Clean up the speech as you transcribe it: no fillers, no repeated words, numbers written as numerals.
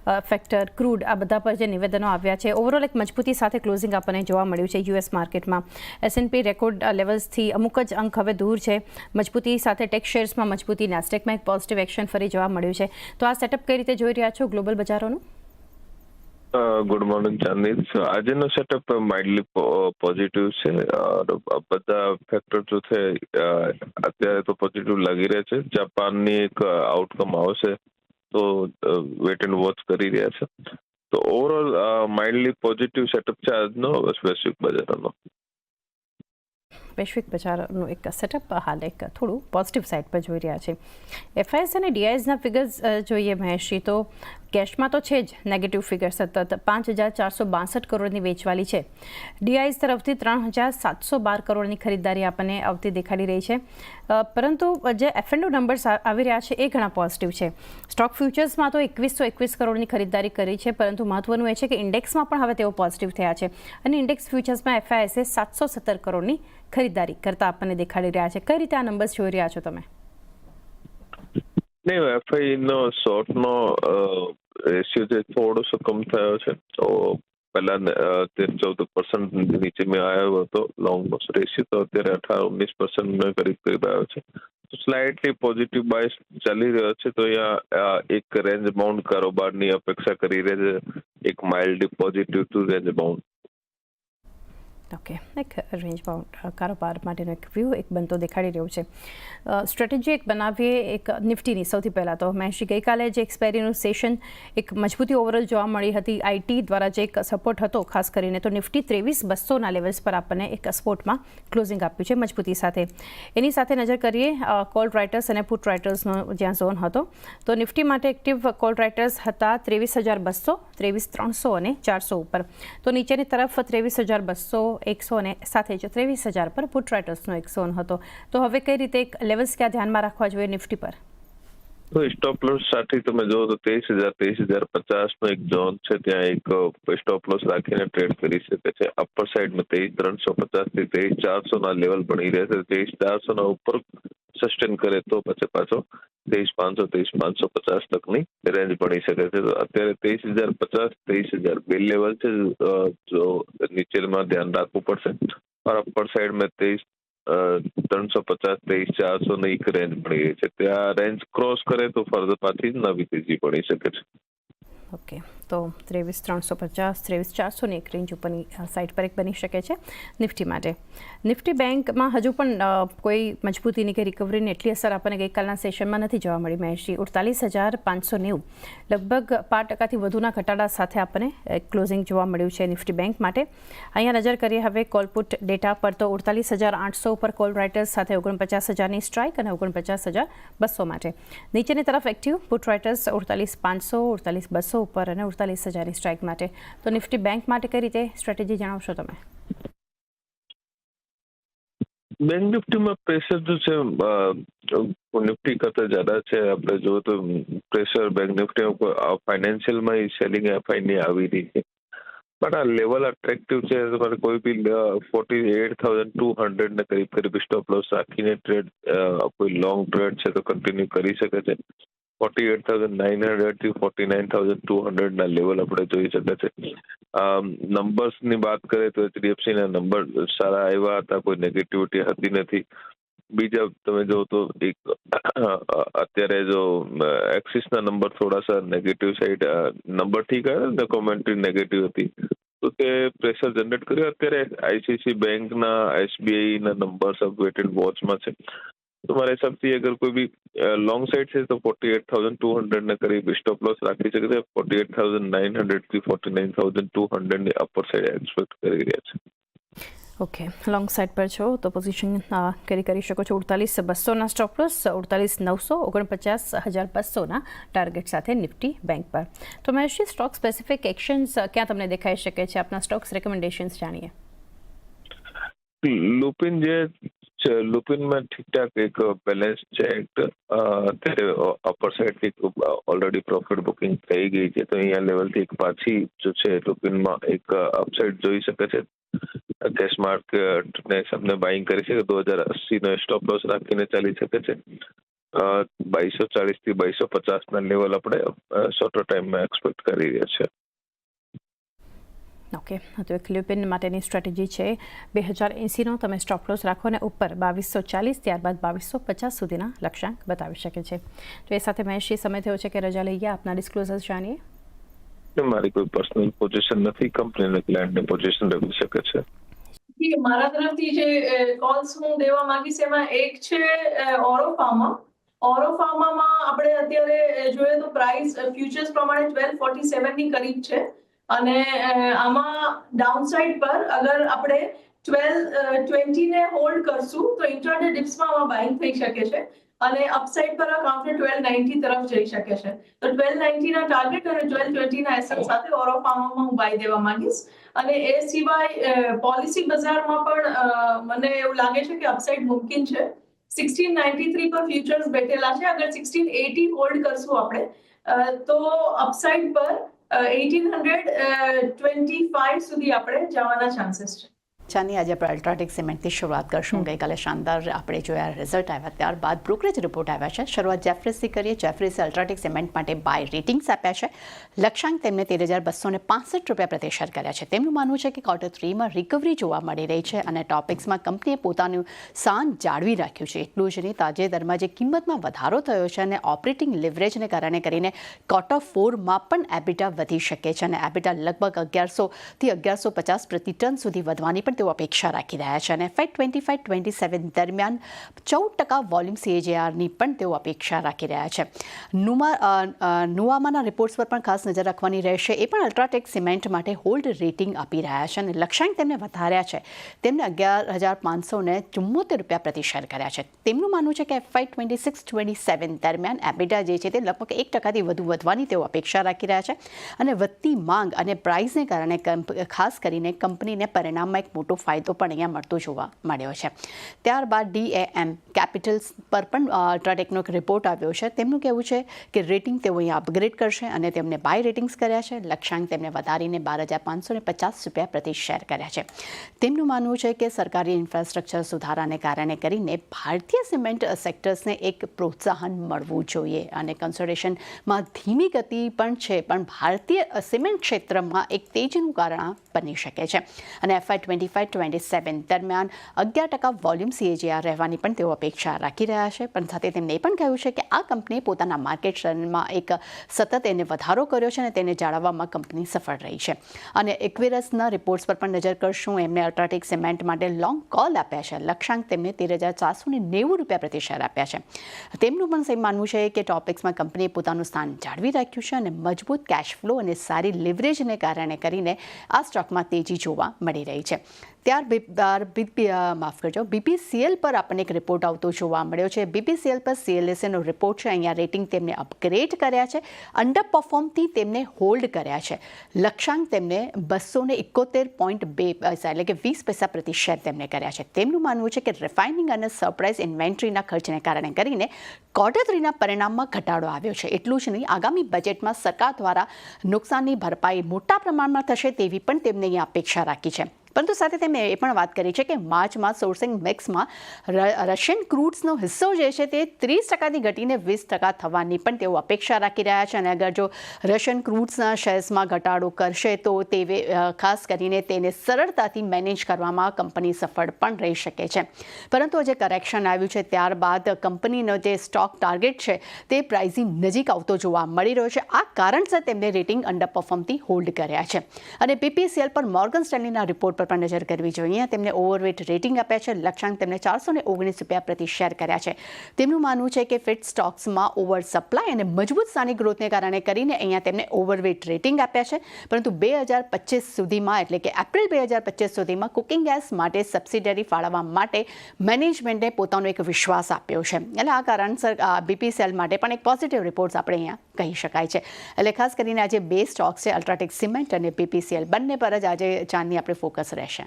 Factor, crude, આ બધા પર જે નિવેદનો આવ્યા છે, ઓવરઓલ એક મજબૂતી સાથે ક્લોઝિંગ આપણને જોવા મળ્યું છે યુએસ માર્કેટમાં. S&P રેકોર્ડ લેવલ્સથી અમુક જ અંક હવે દૂર છે. મજબૂતી સાથે ટેક શેર્સમાં મજબૂતી, નાસ્ડેકમાં એક પોઝિટિવ એક્શન ફરી જોવા મળ્યું છે. તો આ સેટઅપ કઈ રીતે જોઈ રહ્યા છો ગ્લોબલ બજારોનું? ગુડ મોર્નિંગ ચાંદની. આજનો સેટઅપ માઇલ્ડલી પોઝિટિવ છે. બધા ફેક્ટર જો છે અત્યારે તો પોઝિટિવ લાગી રહ્યા છે. જાપાનની એક આઉટકમ આવશે તો વેટ એન્ડ વોચ કરી રહ્યા છે. તો ઓવરઓલ માઇલ્ડલી પોઝિટિવ સેટઅપ છે આજનો વૈશ્વિક બજારનો. વૈશ્વિક બજારનું એક સેટઅપ હાલ એક થોડું પોઝિટિવ સાઇડ પર જોઈ રહ્યા છે. FIS અને DISના ફિગર્સ જોઈએ મહેશજી, તો કેશમાં તો છે જ નેગેટિવ ફિગર, સતત 5,462 કરોડની વેચવાલી છે. DIS તરફથી 3,712 કરોડની ખરીદદારી આપણને આવતી દેખાડી રહી છે. પરંતુ જે F&O નંબર્સ આવી રહ્યા છે એ ઘણા પોઝિટિવ છે. સ્ટોક ફ્યુચર્સમાં તો 2,121 કરોડની ખરીદદારી કરી છે, પરંતુ મહત્વનું એ છે કે ઇન્ડેક્સમાં પણ હવે તેઓ પોઝિટિવ થયા છે અને ઇન્ડેક્સ ફ્યુચર્સમાં FISએ 717 કરોડની ખરીદદારી કરતા આપણને દેખાડી રહ્યા છે. કઈ રીતે આ નંબર્સ જોઈ રહ્યા છો તમે? નહીં, FI નો શોર્ટ નો રેશિયો જે થોડોસો કમ થયો છે. તો પહેલા 13-14% નીચે મેં આવ્યો હતો લોંગ નો રેશિયો, તો અત્યારે 18-19% કરીબ આવ્યો છે. તો સ્લાઇટલી પોઝિટિવ બાયસ ચાલી રહ્યો છે. તો અહીંયા એક રેન્જ બાઉન્ડ કારોબારની અપેક્ષા કરી રહે છે, એક mildly positive to range bound. Okay, એક રેન્જ બાઉન્ડ કારોબાર માટેનો એક વ્યૂ એક બનતો દેખાડી રહ્યો છે. સ્ટ્રેટેજી એક બનાવીએ એક નિફ્ટીની. સૌથી પહેલાં તો મહેશજી, ગઈકાલે જે એક્સપાયરીનું સેશન એક મજબૂતી ઓવરઓલ જોવા મળી હતી IT દ્વારા, જે એક સપોર્ટ હતો ખાસ કરીને, તો નિફ્ટી 23,200ના લેવલ્સ પર આપણને એક સ્પોર્ટમાં ક્લોઝિંગ આપ્યું છે મજબૂતી સાથે. એની સાથે નજર કરીએ કોલ રાઇટર્સ અને પુટ રાઇટર્સનો જ્યાં ઝોન હતો, તો નિફ્ટી માટે એક્ટિવ કોલ રાઇટર્સ હતા 23,200, 23,300 અને 400 ઉપર. તો નીચેની તરફ 23,200, 100 અને સાથે જ 23,000 પર પુટ રાઇટર્સનો એક ઝોન હતો. તો હવે કઈ રીતે એક લેવલ્સ ક્યાં ધ્યાનમાં રાખવા જોઈએ નિફ્ટી પર? તો સ્ટોપ લોસ સાથે તમે જો તો 23,000-23,050 નો એક ઝોન છે. ત્યાં એક સ્ટોપ લોસ રાખીને ટ્રેડ કરી શકે છે. અપર સાઈડમાં 23,350 થી 23,400 ના લેવલ બની રહે છે. 23,400 ના ઉપર સસ્ટેન કરે તો પછી પાછો 23,500, 23,550 તકની રેન્જ બની શકે છે. તો અત્યારે 23,050, 23,000 બે લેવલ છે, જો નીચેમાં ધ્યાન રાખવું પડશે. और अपर साइड में 23,350, 23,400 ની એક રેન્જ બની રહી છે. ત્યાં રેન્જ ક્રોસ કરે તો ફર્ધર પાછી નવી તેજી પડી શકે છે. ઓકે, તો 23,350, 23,400ની એક રેન્જ ઉપરની સાઇડ પર એક બની શકે છે નિફ્ટી માટે. નિફ્ટી બેંકમાં હજુ પણ કોઈ મજબૂતીની કે રિકવરીની એટલી અસર આપણને ગઈકાલના સેશનમાં નથી જોવા મળી મહેશજી. 48,590, લગભગ 5% વધુના ઘટાડા સાથે આપણને ક્લોઝિંગ જોવા મળ્યું છે નિફ્ટી બેંક માટે. અહીંયા નજર કરીએ હવે કોલપુટ ડેટા પર, તો 48,800 ઉપર કોલ રાઇટર્સ સાથે 49,000ની સ્ટ્રાઇક અને 49,200 માટે. નીચેની તરફ એક્ટિવ પુટ રાઇટર્સ 48,500, 48,200 ઉપર અને 48,000ની સ્ટ્રાઇક માટે. તો નિફ્ટી બેંક માટે કઈ રીતે સ્ટ્રેટેજી જણાવશો તમે? બેંક નિફ્ટીમાં પ્રેશર જો છે નિફ્ટી કરતા જ્યાદા છે. આપણે જો તો પ્રેશર બેંક નિફ્ટી ફાઇનાન્શિયલમાં સેલિંગ FI આવી રહી છે. બટ આ લેવલ અટ્રેક્ટિવ છે. તમારે કોઈ બી 48,200 ને કરીબ સ્ટોપ લોસ રાખીને ટ્રેડ, કોઈ લોંગ ટ્રેડ છે તો કન્ટિન્યુ કરી શકે છે. 48,900 થી 49,200 ના લેવલ આપણે જોઈ શકે છે. નંબર્સની વાત કરીએ તો HDFC ના નંબર સારા આવ્યા હતા, કોઈ નેગેટિવિટી હતી નથી. બીજા તમે જો તો એક અત્યારે જો એક્સિસના નંબર થોડા સા નેગેટિવ સાઈડ, નંબર ઠીક આવ્યા ને, કોમેન્ટ્રી નેગેટિવ હતી તો તે પ્રેશર જનરેટ કર્યું. અત્યારે ICICI બેંકના, SBI ના નંબર સબ વેટ એન્ડ વોચમાં છે. તો મારા હિસાબથી અગર કોઈ બી લોંગ સાઈડ છે તો 48,200 ને કરીબ સ્ટોપ લોસ રાખી શકે છે. 48,900 થી 49,200 ની અપર સાઈડ એક્સપેક્ટ કરી રહ્યા છે. ઓકે, લોંગ સાઇડ પર છો તો પોઝિશન કરી શકો છો 48,200ના સ્ટોપ લોસ, 48,900, 49,200ના ટાર્ગેટ સાથે નિફ્ટી બેંક પર. તો મહેશજી, સ્ટોક સ્પેસિફિક એક્શન્સ ક્યાં તમને દેખાઈ શકે છે? આપના સ્ટોક્સ રેકમેન્ડેશન્સ જાણીએ. લુપિન જે છે, લુપિનમાં ઠીકઠાક એક બેલેન્સ છે. અત્યારે અપર સાઈડથી ઓલરેડી પ્રોફિટ બુકિંગ થઈ ગઈ છે. તો અહીંયા લેવલથી એક પાછી જો છે લુપિનમાં એક અપસાઇડ જોઈ શકે છે. કેશ માર્કેટને સામે બાઇંગ કરી શકે, 2,080 નો સ્ટોપ લોસ રાખીને ચાલી શકે છે. 240 થી 250 લેવલ આપણે શોર્ટર ટાઈમમાં એક્સપેક્ટ કરી રહ્યા છે. ઓકે, તો એક લ્યુપિન માટેની સ્ટ્રેટેજી છે 2080નો તમે સ્ટોપ લોસ રાખો અને ઉપર 2240 ત્યારબાદ 2250 સુધીના લક્ષ્યાંક બતાવી શકે છે. તો એ સાથે મહેશજી સમય થયો છે કે રજા લઈએ, આપના ડિસ્ક્લોઝર્સ જાણીએ. મારી કોઈ પર્સનલ પોઝિશન નથી, કંપનીના ક્લાયન્ટની પોઝિશન રહી શકે છે. મારા તરફથી જે કોલ્સ હું દેવા માંગીશ એમાં એક છે ઓરોફાર્મામાં આપણે અત્યારે જોઈએ તો પ્રાઇસ ફ્યુચર્સ પ્રમાણે 1247 ની કરીબ છે અને આમાં ડાઉનસાઇડ પર અગર આપણે 1220 ને હોલ્ડ કરશું તો ઇન્ટરડે ડિપ્સમાં આમાં બાઇંગ થઈ શકે છે અને અપસાઇડ પર આ કાઉન્ટર 1290 તરફ જઈ શકે છે. તો 1290 ના ટાર્ગેટ અને 1220 ના એસએલ સાથે ઓરોફાર્મામાં હું બાય દેવા માંગીશ. અને એ સિવાય પોલિસી બજારમાં પણ મને એવું લાગે છે કે અપસાઇડ મુમકિન છે. 1693 પર ફ્યુચર્સ બેઠેલા છે. અગર 1680 હોલ્ડ કરશું આપણે તો અપસાઇડ પર 1825 સુધી આપણે જવાના ચાન્સીસ છે. ચાની આજે આપણે અલ્ટ્રાટેક સિમેન્ટથી શરૂઆત કરશું. ગઈકાલે શાનદાર આપણે જોયા રિઝલ્ટ આવ્યા, ત્યારબાદ બ્રોકરેજ રિપોર્ટ આવ્યા છે. શરૂઆત જેફરીઝથી કરીએ. જેફરીઝે અલ્ટ્રાટેક સિમેન્ટ માટે બાય રેટિંગ્સ આપ્યા છે. લક્ષ્યાંક તેમને 13,265 રૂપિયા પ્રતિ શેર કર્યા છે. તેમનું માનવું છે કે Q3માં રિકવરી જોવા મળી રહી છે અને ટોપિક્સમાં કંપનીએ પોતાનું સ્થાન જાળવી રાખ્યું છે. એટલું જ નહીં, તાજેતરમાં જે કિંમતમાં વધારો થયો છે અને ઓપરેટિંગ લેવરેજને કારણે કરીને Q4માં પણ એબિટા વધી શકે છે અને એબિટા લગભગ 1100 થી 1150 પ્રતિ ટન સુધી વધવાની પણ તેઓ અપેક્ષા રાખી રહ્યા છે અને FY25-27 દરમિયાન 14% વોલ્યુમ CAGRની પણ તેઓ અપેક્ષા રાખી રહ્યા છે. નુવામાના રિપોર્ટ્સ પર પણ ખાસ નજર રાખવાની રહેશે. એ પણ અલ્ટ્રાટેક સિમેન્ટ માટે હોલ્ડ રેટિંગ આપી રહ્યા છે અને લક્ષ્યાંક તેમને વધાર્યા છે. તેમને 11,574 રૂપિયા પ્રતિ શેર કર્યા છે. તેમનું માનવું છે કે FY26-27 દરમિયાન એબિટા જે છે તે લગભગ 1%થી વધુ વધવાની તેઓ અપેક્ષા રાખી રહ્યા છે અને વધતી માંગ અને પ્રાઇસને કારણે ખાસ કરીને કંપનીને પરિણામમાં એક મોટો ફાયદો પણ અહીંયા મળતો જોવા મળ્યો છે. ત્યારબાદ DAM કેપિટલ્સ પર પણ અલ્ટ્રાટેકનો એક રિપોર્ટ આવ્યો છે. તેમનું કહેવું છે કે રેટિંગ તેઓ અહીંયા અપગ્રેડ કરશે અને તેમને બાય રેટિંગ્સ કર્યા છે. લક્ષ્યાંક તેમને વધારીને 12,550 રૂપિયા પ્રતિ શેર કર્યા છે. તેમનું માનવું છે કે સરકારી ઇન્ફ્રાસ્ટ્રક્ચર સુધારાને કારણે કરીને ભારતીય સિમેન્ટ સેક્ટર્સને એક પ્રોત્સાહન મળવું જોઈએ અને કન્સોલિડેશનમાં ધીમી ગતિ પણ છે, પણ ભારતીય સિમેન્ટ ક્ષેત્રમાં એક તેજીનું કારણ બની શકે છે અને FY25-27 દરમિયાન 11% વોલ્યુમ CAGR રહેવાની પણ તેઓ અપેક્ષા રાખી રહ્યા છે. પણ સાથે તેમણે એ પણ કહ્યું છે કે આ કંપનીએ પોતાના માર્કેટ શેરમાં એક સતત એને વધારો કર્યો છે અને તેને જાળવવામાં કંપની સફળ રહી છે. અને એક્વિરસના રિપોર્ટ્સ પર પણ નજર કરશું. એમને અલ્ટ્રાટેક સિમેન્ટ માટે લોંગ કોલ આપ્યા છે. લક્ષ્યાંક તેમને 13,490 રૂપિયા પ્રતિ શેર આપ્યા છે. તેમનું પણ સેમ માનવું છે કે ટોપિક્સમાં કંપનીએ પોતાનું સ્થાન જાળવી રાખ્યું છે અને મજબૂત કેશ ફ્લો અને સારી લિવરેજને કારણે કરીને આ સ્ટોકમાં તેજી જોવા મળી રહી છે. BPCL પર આપણને એક રિપોર્ટ આવતો જોવા મળ્યો છે. BPCL પર CLSAનો રિપોર્ટ છે. અહીંયા રેટિંગ તેમને અપગ્રેડ કર્યા છે. અંડર પરફોર્મથી તેમને હોલ્ડ કર્યા છે. લક્ષ્યાંક તેમને 271.2 પૈસા એટલે કે 20 પૈસા પ્રતિ શેર તેમને કર્યા છે. તેમનું માનવું છે કે રિફાઇનિંગ અને સરપ્રાઇઝ ઇન્વેન્ટરીના ખર્ચને કારણે કરીને Q3ના પરિણામમાં ઘટાડો આવ્યો છે. એટલું જ નહીં, આગામી બજેટમાં સરકાર દ્વારા નુકસાનની ભરપાઈ મોટા પ્રમાણમાં થશે તેવી પણ તેમને અહીંયા અપેક્ષા રાખી છે. પરંતુ સાથે તેમણે એ પણ વાત કરી છે કે માર્ચમાં સોર્સિંગ મિક્સમાં રશિયન ક્રૂડ્સનો હિસ્સો જે છે તે 30%થી ઘટીને 20% થવાની પણ તેઓ અપેક્ષા રાખી રહ્યા છે અને અગર જો રશિયન ક્રૂડ્સના શેર્સમાં ઘટાડો કરશે તો તે ખાસ કરીને તેને સરળતાથી મેનેજ કરવામાં કંપની સફળ પણ રહી શકે છે. પરંતુ જે કરેક્શન આવ્યું છે ત્યારબાદ કંપનીનો જે સ્ટોક ટાર્ગેટ છે તે પ્રાઇઝની નજીક આવતો જોવા મળી રહ્યો છે. આ કારણસર તેમને રેટિંગ અંડર પરફોર્મથી હોલ્ડ કર્યા છે અને BPCL પર મોર્ગન સ્ટેનલીના રિપોર્ટ પર પણ નજર કરવી જોઈએ. તેમને ઓવરવેટ રેટિંગ આપ્યા છે. લક્ષ્યાંક તેમને 419 રૂપિયા પ્રતિ શેર કર્યા છે. તેમનું માનવું છે કે ફિટ સ્ટોક્સમાં ઓવર સપ્લાય અને મજબૂત સ્થાનિક ગ્રોથને કારણે કરીને અહીંયા તેમને ઓવરવેટ રેટિંગ આપ્યા છે. પરંતુ 2025 સુધીમાં એટલે કે એપ્રિલ 2025 સુધીમાં કુકિંગ ગેસ માટે સબસિડરી ફાળવવા માટે મેનેજમેન્ટે પોતાનો એક વિશ્વાસ આપ્યો છે. એટલે આ કારણસર BPCL માટે પણ એક પોઝિટિવ રિપોર્ટ્સ આપણે અહીંયા કહી શકાય છે. એટલે ખાસ કરીને આજે બે સ્ટોક્સ છે, અલ્ટ્રાટેક સિમેન્ટ અને BPCL, બંને પર જ આજે ચાંદની આપણે ફોકસ રહેશે.